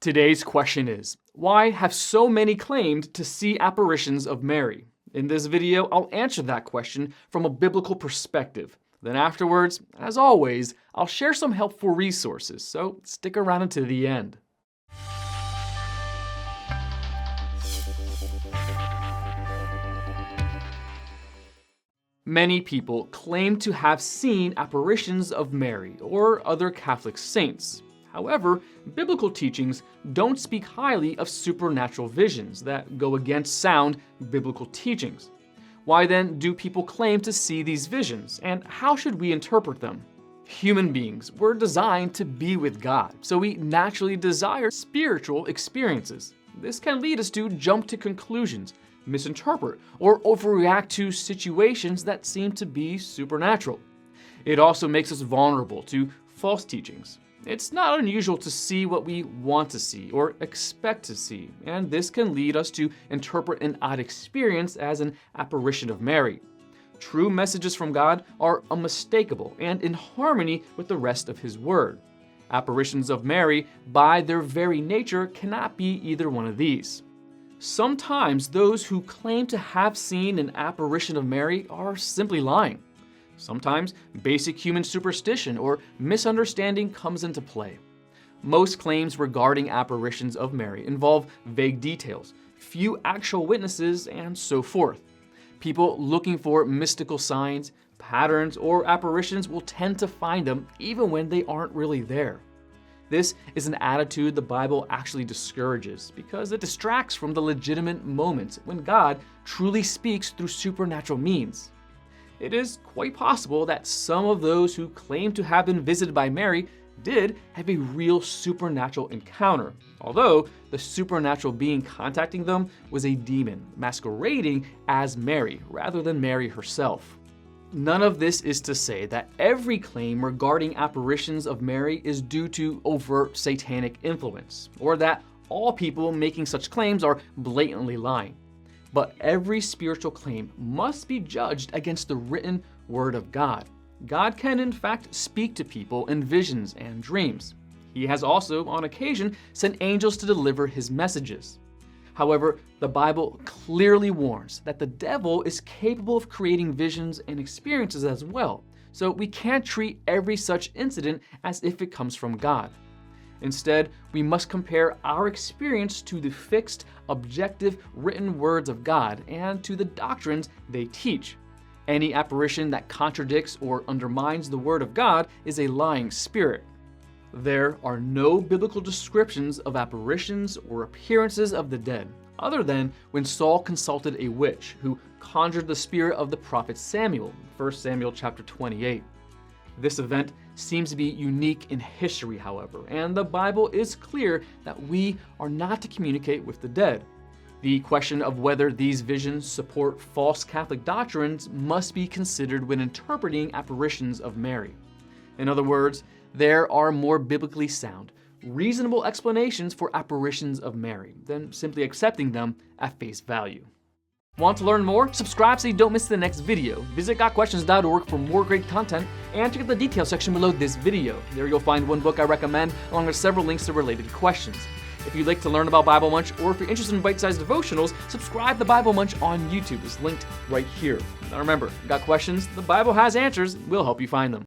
Today's question is, why have so many claimed to see apparitions of Mary? In this video, I'll answer that question from a biblical perspective. Then afterwards, as always, I'll share some helpful resources, so stick around until the end. Many people claim to have seen apparitions of Mary or other Catholic saints. However, biblical teachings don't speak highly of supernatural visions that go against sound biblical teachings. Why then do people claim to see these visions, and how should we interpret them? Human beings were designed to be with God, so we naturally desire spiritual experiences. This can lead us to jump to conclusions, misinterpret, or overreact to situations that seem to be supernatural. It also makes us vulnerable to false teachings. It's not unusual to see what we want to see or expect to see, and this can lead us to interpret an odd experience as an apparition of Mary. True messages from God are unmistakable and in harmony with the rest of His Word. Apparitions of Mary, by their very nature, cannot be either one of these. Sometimes those who claim to have seen an apparition of Mary are simply lying. Sometimes basic human superstition or misunderstanding comes into play. Most claims regarding apparitions of Mary involve vague details, few actual witnesses, and so forth. People looking for mystical signs, patterns, or apparitions will tend to find them even when they aren't really there. This is an attitude the Bible actually discourages because it distracts from the legitimate moments when God truly speaks through supernatural means. It is quite possible that some of those who claim to have been visited by Mary did have a real supernatural encounter, although the supernatural being contacting them was a demon masquerading as Mary rather than Mary herself. None of this is to say that every claim regarding apparitions of Mary is due to overt satanic influence, or that all people making such claims are blatantly lying. But every spiritual claim must be judged against the written Word of God. God can in fact speak to people in visions and dreams. He has also, on occasion, sent angels to deliver His messages. However, the Bible clearly warns that the devil is capable of creating visions and experiences as well, so we can't treat every such incident as if it comes from God. Instead, we must compare our experience to the fixed, objective, written words of God and to the doctrines they teach. Any apparition that contradicts or undermines the Word of God is a lying spirit. There are no biblical descriptions of apparitions or appearances of the dead, other than when Saul consulted a witch who conjured the spirit of the prophet Samuel, 1 Samuel chapter 28. This event seems to be unique in history, however, and the Bible is clear that we are not to communicate with the dead. The question of whether these visions support false Catholic doctrines must be considered when interpreting apparitions of Mary. In other words, there are more biblically sound, reasonable explanations for apparitions of Mary than simply accepting them at face value. Want to learn more? Subscribe so you don't miss the next video. Visit gotquestions.org for more great content and check out the details section below this video. There you'll find one book I recommend along with several links to related questions. If you'd like to learn about Bible Munch or if you're interested in bite-sized devotionals, subscribe to Bible Munch on YouTube. It's linked right here. Now remember, got questions? The Bible has answers. We'll help you find them.